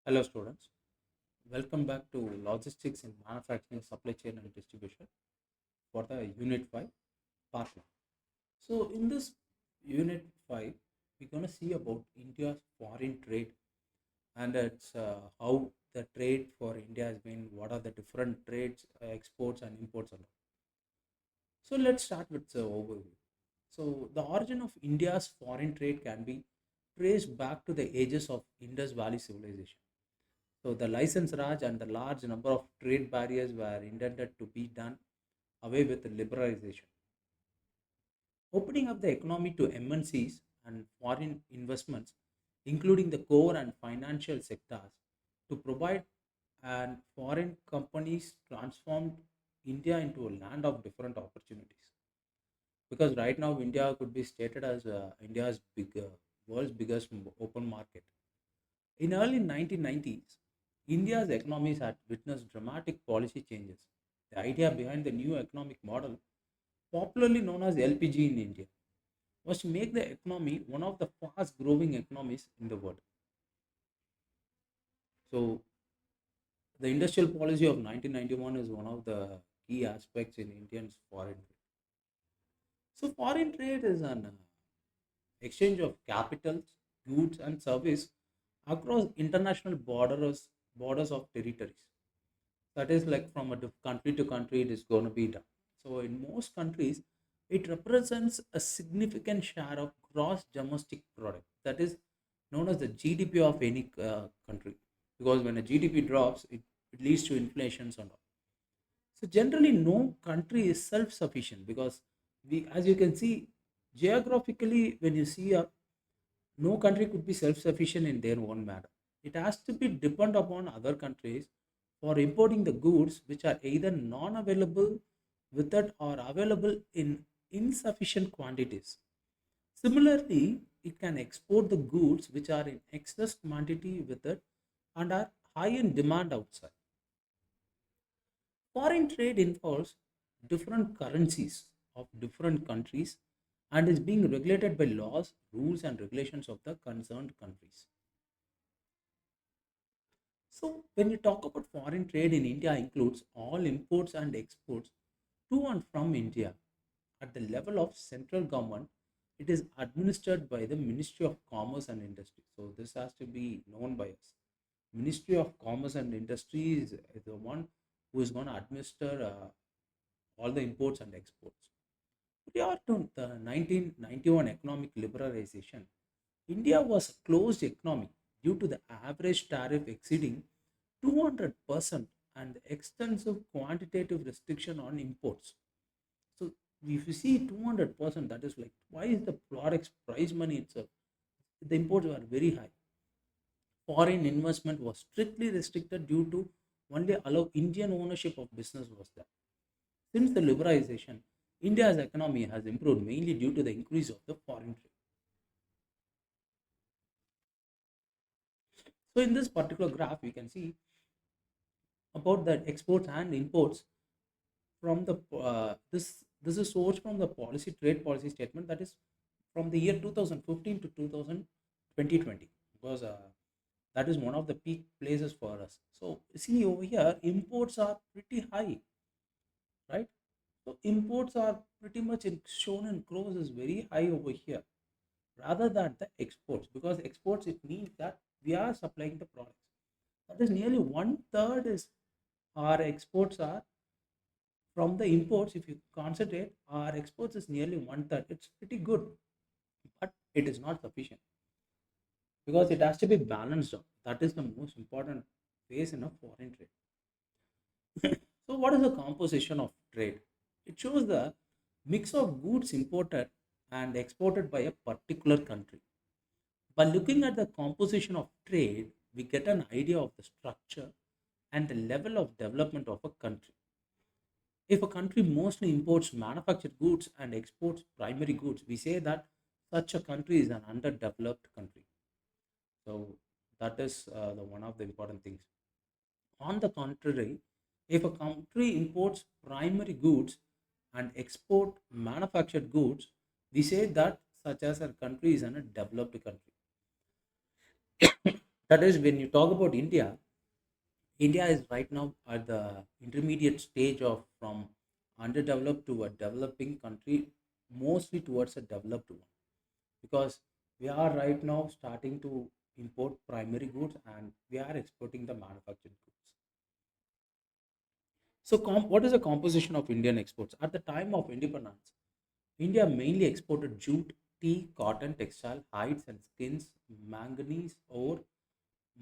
Hello, students. Welcome back to Logistics in Manufacturing, Supply Chain and Distribution for the Unit 5, Part 1. So, in this Unit 5, we're going to see about India's foreign trade and it's how the trade for India has been, what are the different trades, exports and imports. And all. So, let's start with the overview. So, the origin of India's foreign trade can be traced back to the ages of Indus Valley civilization. So the license Raj and the large number of trade barriers were intended to be done away with liberalization, opening up the economy to MNCs and foreign investments, including the core and financial sectors, to provide and foreign companies transformed India into a land of different opportunities. Because right now India could be stated as India's world's biggest open market. In early 1990s, India's economies had witnessed dramatic policy changes. The idea behind the new economic model, popularly known as LPG in India, was to make the economy one of the fast growing economies in the world. So, the industrial policy of 1991 is one of the key aspects in Indians' foreign trade. So, foreign trade is an exchange of capitals, goods, and service across international borders of territories. That is like from a country to country it is going to be done. So in most countries it represents a significant share of gross domestic product, that is known as the GDP of any country, because when a GDP drops it leads to inflations and all. So generally no country is self sufficient because we, as you can see geographically, when you see a, no country could be self sufficient in their own manner. It has to be depend upon other countries for importing the goods which are either non available with it or available in insufficient quantities. Similarly, it can export the goods which are in excess quantity with it and are high in demand outside. Foreign trade involves different currencies of different countries and is being regulated by laws, rules, and regulations of the concerned countries. So, when you talk about foreign trade in India, includes all imports and exports to and from India. At the level of central government, it is administered by the Ministry of Commerce and Industry. So, this has to be known by us. Ministry of Commerce and Industry is the one who is going to administer all the imports and exports. Prior to the 1991 economic liberalization, India was a closed economy due to the average tariff exceeding 200% and extensive quantitative restriction on imports. So if you see 200%, that is like twice the product's price money itself. The imports were very high. Foreign investment was strictly restricted due to only allow Indian ownership of business was there. Since the liberalization, India's economy has improved mainly due to the increase of the foreign trade. So in this particular graph, we can see about the exports and imports from the this is sourced from the policy trade policy statement, that is from the year 2015 to 2020, because that is one of the peak places for us. So see over here imports are pretty high, right? So imports are pretty much shown in crores is very high over here rather than the exports, because exports it means that we are supplying the products. That is nearly one third is our exports are from the imports. If you concentrate, our exports is nearly one third. It's pretty good, but it is not sufficient because it has to be balanced out. That is the most important phase in a foreign trade. So what is the composition of trade? It shows the mix of goods imported and exported by a particular country. By looking at the composition of trade, we get an idea of the structure and the level of development of a country. If a country mostly imports manufactured goods and exports primary goods, we say that such a country is an underdeveloped country. So that is the one of the important things. On the contrary, if a country imports primary goods and export manufactured goods, we say that such as a country is a developed country. That is, when you talk about India, India is right now at the intermediate stage of from underdeveloped to a developing country, mostly towards a developed one, because we are right now starting to import primary goods and we are exporting the manufactured goods. So, what is the composition of Indian exports? At the time of independence, India mainly exported jute, tea, cotton, textile, hides and skins, manganese, ore,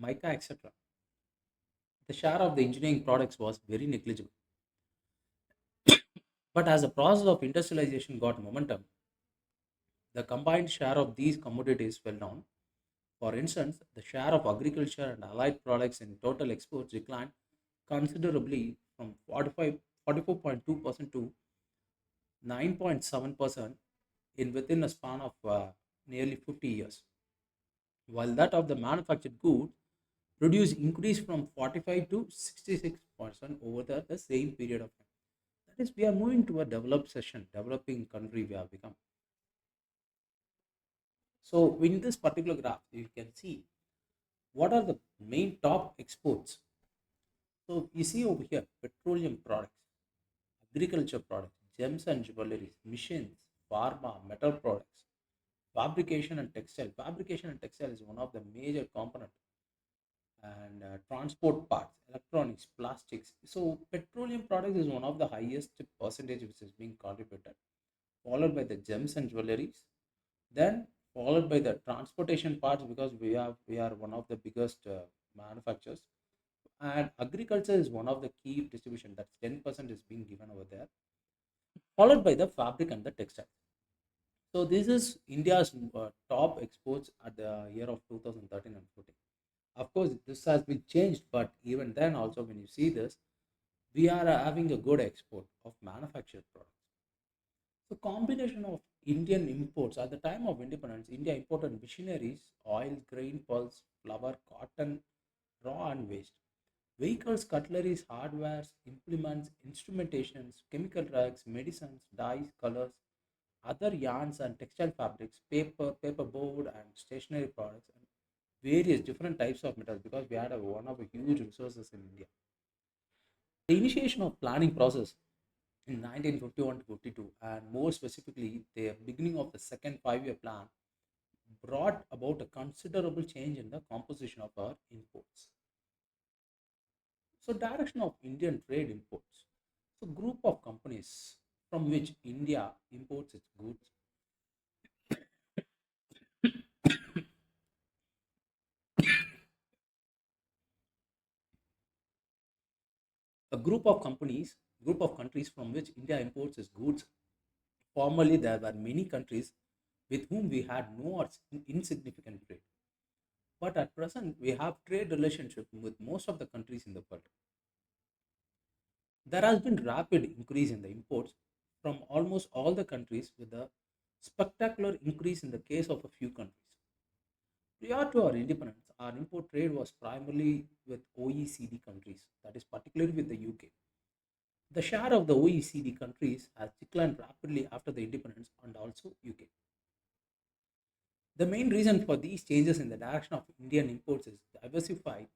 mica, etc. The share of the engineering products was very negligible. But as the process of industrialization got momentum, the combined share of these commodities fell down. For instance, the share of agriculture and allied products in total exports declined considerably from 44.2% to 9.7% in within a span of nearly 50 years, while that of the manufactured goods produced increased from 45 to 66% over the same period of time. That is, we are moving to a developed session, developing country we have become. So, in this particular graph, you can see what are the main top exports. So, you see over here petroleum products, agriculture products, gems and jewelries, machines, pharma, metal products, fabrication and textile. Fabrication and textile is one of the major component, and transport parts, electronics, plastics. So, petroleum products is one of the highest percentage which is being contributed, followed by the gems and jewelries, then followed by the transportation parts because we are one of the biggest manufacturers, and agriculture is one of the key distribution, that's 10% is being given over there, followed by the fabric and the textile. So this is India's top exports at the year of 2013 and 14. Of course this has been changed, but even then also when you see this, we are having a good export of manufactured products. So combination of Indian imports at the time of independence, India imported machineries, oil, grain, pulse, flour, cotton, raw and waste. Vehicles, cutleries, hardwares, implements, instrumentations, chemical drugs, medicines, dyes, colors, other yarns and textile fabrics, paper, paperboard and stationery products, and various different types of metals because we had one of the huge resources in India. The initiation of planning process in 1951 to 52, and more specifically, the beginning of the second 5 year plan brought about a considerable change in the composition of our imports. So, direction of Indian trade imports. So, group of companies from which India imports its goods. A group of countries from which India imports its goods. Formerly, there were many countries with whom we had no or insignificant trade. But at present, we have trade relationship with most of the countries in the world. There has been rapid increase in the imports from almost all the countries, with a spectacular increase in the case of a few countries. Prior to our independence, our import trade was primarily with OECD countries, that is, particularly with the UK. The share of the OECD countries has declined rapidly after the independence and also UK. The main reason for these changes in the direction of Indian imports is diversified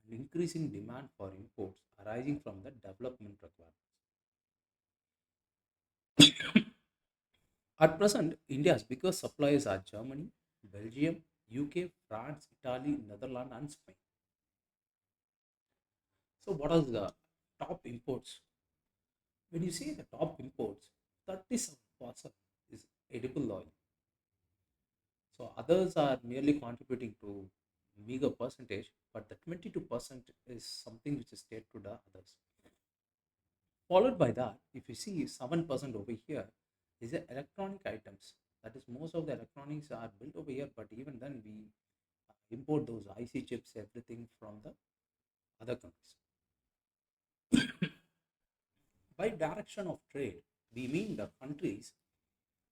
and increasing demand for imports arising from the development requirements. At present, India's biggest suppliers are Germany, Belgium, UK, France, Italy, Netherlands, and Spain. So, what are the top imports? When you see the top imports, 37% is edible oil. So, others are merely contributing to meager percentage, but the 22% is something which is stated to the others. Followed by that, if you see 7% over here, is the electronic items. That is, most of the electronics are built over here, but even then we import those IC chips, everything from the other countries. By direction of trade, we mean the countries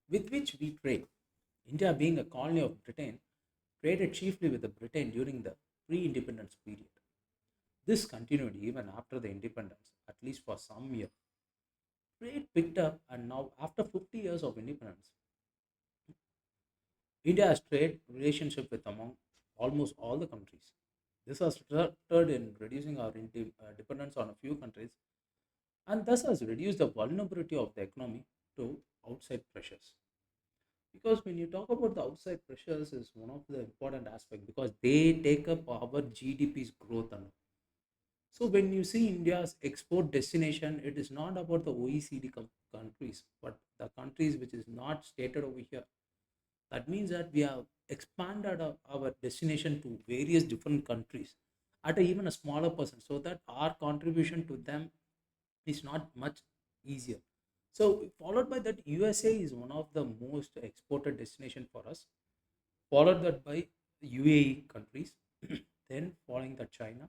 with which we trade. India, being a colony of Britain, traded chiefly with the Britain during the pre-independence period. This continued even after the independence, at least for some years. Trade picked up, and now, after 50 years of independence, India has trade relationship with among almost all the countries. This has resulted in reducing our dependence on a few countries and thus has reduced the vulnerability of the economy to outside pressures. Because when you talk about the outside pressures is one of the important aspects because they take up our GDP's growth. And so when you see India's export destination, it is not about the OECD countries, but the countries which is not stated over here. That means that we have expanded our destination to various different countries at even a smaller percent so that our contribution to them is not much easier. So followed by that, USA is one of the most exported destination for us, followed that by UAE countries, then following the China.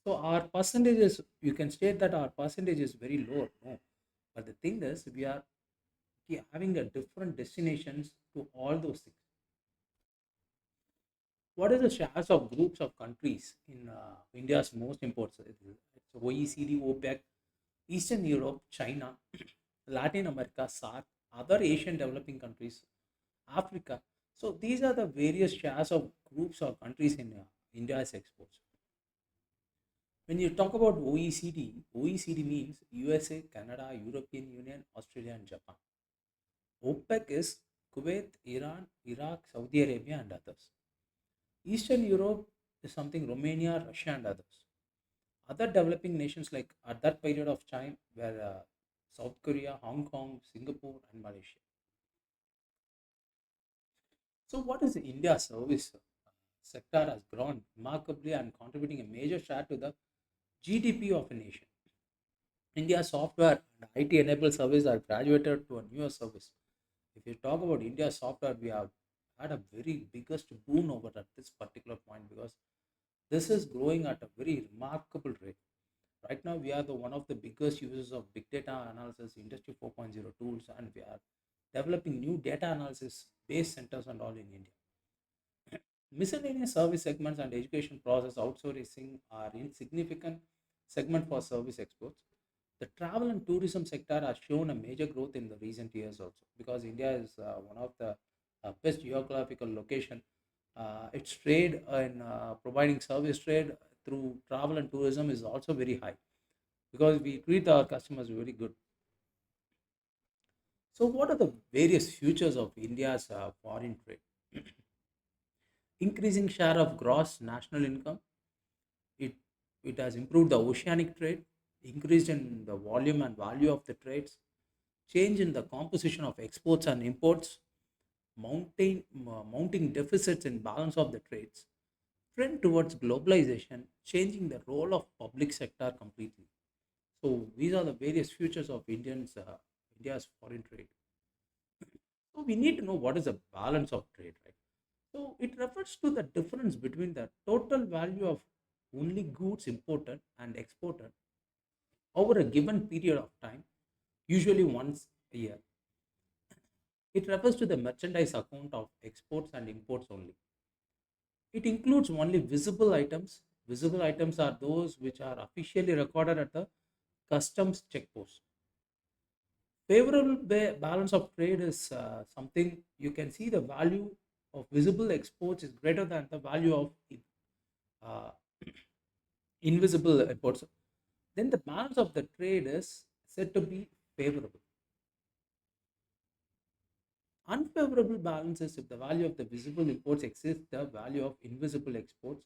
So our percentage is, you can state that our percentage is very low. No, but the thing is, we are having a different destinations to all those things. What is the shares of groups of countries in India's most imports? It's OECD, OPEC, Eastern Europe, China, Latin America, SAARC, other Asian developing countries, Africa. So these are the various shares of groups or countries in India's exports. When you talk about OECD, OECD means USA, Canada, European Union, Australia, and Japan. OPEC is Kuwait, Iran, Iraq, Saudi Arabia, and others. Eastern Europe is something Romania, Russia, and others. Other developing nations like at that period of time were South Korea, Hong Kong, Singapore, and Malaysia. So, what is India service sector has grown remarkably and contributing a major share to the GDP of a nation. India software and IT enabled service are graduated to a newer service. If you talk about India software, we have had a very biggest boon over at this particular point because this is growing at a very remarkable rate. Right now, we are the one of the biggest users of big data analysis, Industry 4.0 tools, and we are developing new data analysis based centers and all in India. Miscellaneous service segments and education process outsourcing are insignificant segment for service exports. The travel and tourism sector has shown a major growth in the recent years also because India is one of the best geographical location. Its trade and providing service trade through travel and tourism is also very high because we treat our customers very good. So, what are the various futures of India's foreign trade? Increasing share of gross national income. It it has improved the oceanic trade, increased in the volume and value of the trades, change in the composition of exports and imports, mounting deficits in balance of the trades, trend towards globalization, changing the role of public sector completely. So these are the various futures of India's foreign trade. So we need to know what is the balance of trade, right? So it refers to the difference between the total value of only goods imported and exported over a given period of time, usually once a year. It refers to the merchandise account of exports and imports only. It includes only visible items. Visible items are those which are officially recorded at the customs checkpost. Favorable balance of trade is something you can see the value of visible exports is greater than the value of uh, invisible imports. Then the balance of the trade is said to be favorable. Unfavorable balance is if the value of the visible imports exceeds the value of invisible exports.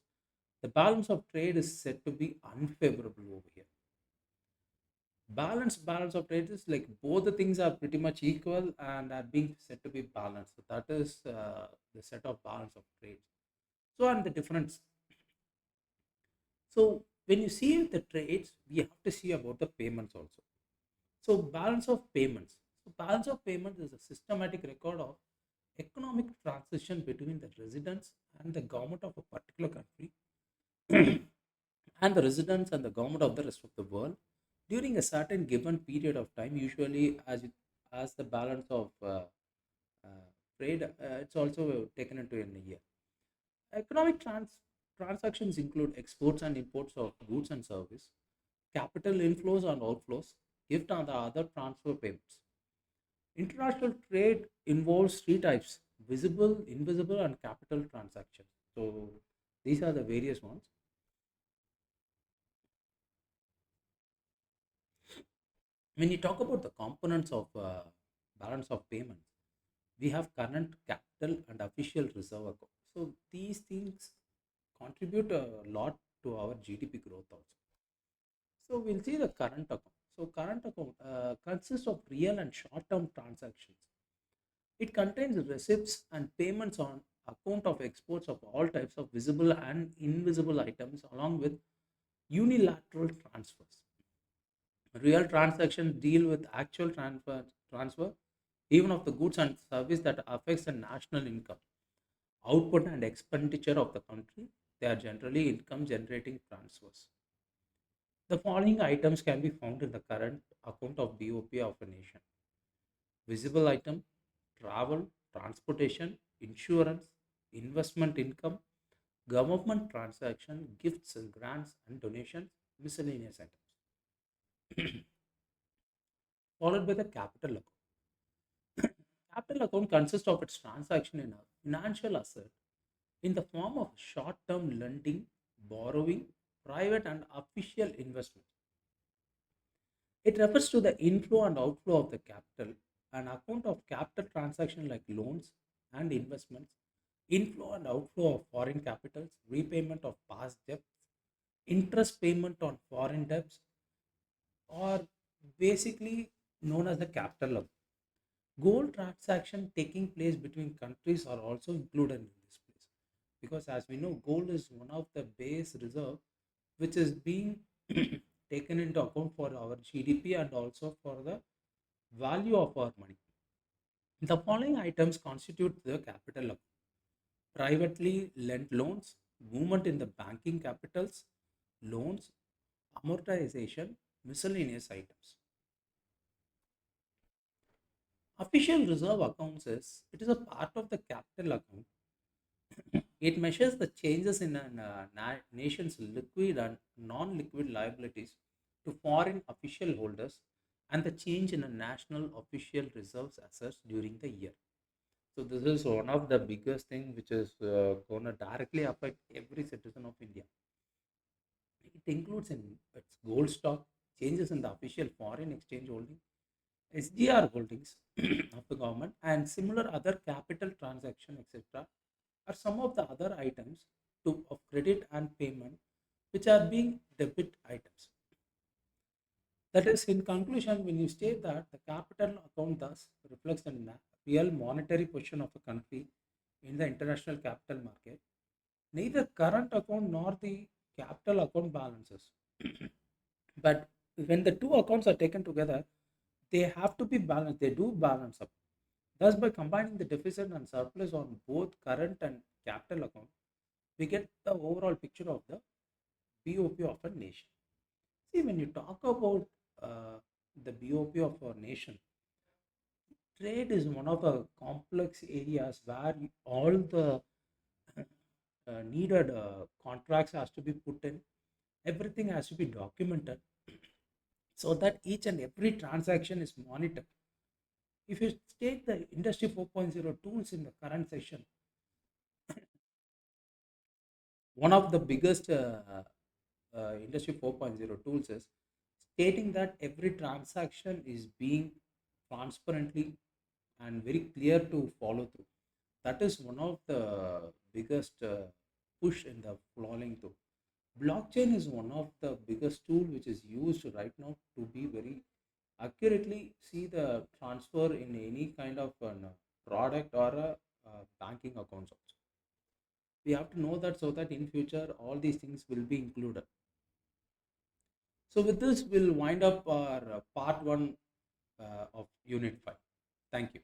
The balance of trade is said to be unfavorable over here. Balance of trade is like both the things are pretty much equal and are being said to be balanced. So that is the set of balance of trade. So and the difference. So when you see the trades, we have to see about the payments also. So balance of payments. So balance of payments is a systematic record of economic transition between the residents and the government of a particular country and the residents and the government of the rest of the world during a certain given period of time, usually as the balance of trade, it's also taken into in a year. Economic transactions include exports and imports of goods and service, capital inflows and outflows, gift and the other transfer payments. International trade involves three types: visible, invisible, and capital transactions. So these are the various ones. When you talk about the components of balance of payments, we have current capital and official reserve account. So these things contribute a lot to our GDP growth also. So we'll see the current account. So current account consists of real and short-term transactions. It contains receipts and payments on account of exports of all types of visible and invisible items along with unilateral transfers. Real transactions deal with actual transfer even of the goods and service that affects the national income, output and expenditure of the country. They are generally income generating transfers. The following items can be found in the current account of BOP of a nation: visible item, travel, transportation, insurance, investment income, government transaction, gifts and grants and donations, miscellaneous items. Followed by the capital account. Capital account consists of its transaction in a financial asset in the form of short-term lending, borrowing, private and official investment. It refers to the inflow and outflow of the capital, an account of capital transaction like loans and investments, inflow and outflow of foreign capitals, repayment of past debts, interest payment on foreign debts, or basically known as the capital account. Gold transaction taking place between countries are also included in this place, because as we know, gold is one of the base reserve which is being taken into account for our GDP and also for the value of our money. The following items constitute the capital account: privately lent loans, movement in the banking capitals, loans, amortization, miscellaneous items. Official reserve accounts is it is a part of the capital account. It measures the changes in a nation's liquid and non-liquid liabilities to foreign official holders and the change in a national official reserves assets during the year. So this is one of the biggest thing which is going to directly affect every citizen of India. It includes in its gold stock, changes in the official foreign exchange holding, SDR holdings of the government, and similar other capital transaction, etc., are some of the other items of credit and payment which are being debit items. That is, in conclusion, when you state that the capital account thus reflects the real monetary position of a country in the international capital market, neither current account nor the capital account balances. But when the two accounts are taken together, they have to be balanced. They do balance up. Thus, by combining the deficit and surplus on both current and capital account, we get the overall picture of the BOP of a nation. See, when you talk about the BOP of a nation, trade is one of the complex areas where all the needed contracts has to be put in. Everything has to be documented so that each and every transaction is monitored. If you take the Industry 4.0 tools in the current session, one of the biggest Industry 4.0 tools is stating that every transaction is being transparently and very clear to follow through. That is one of the biggest push in the following through. Blockchain is one of the biggest tool which is used right now to be very accurately see the transfer in any kind of product or a banking accounts also. We have to know that so that in future all these things will be included. So with this, we'll wind up our part one of Unit 5. Thank you.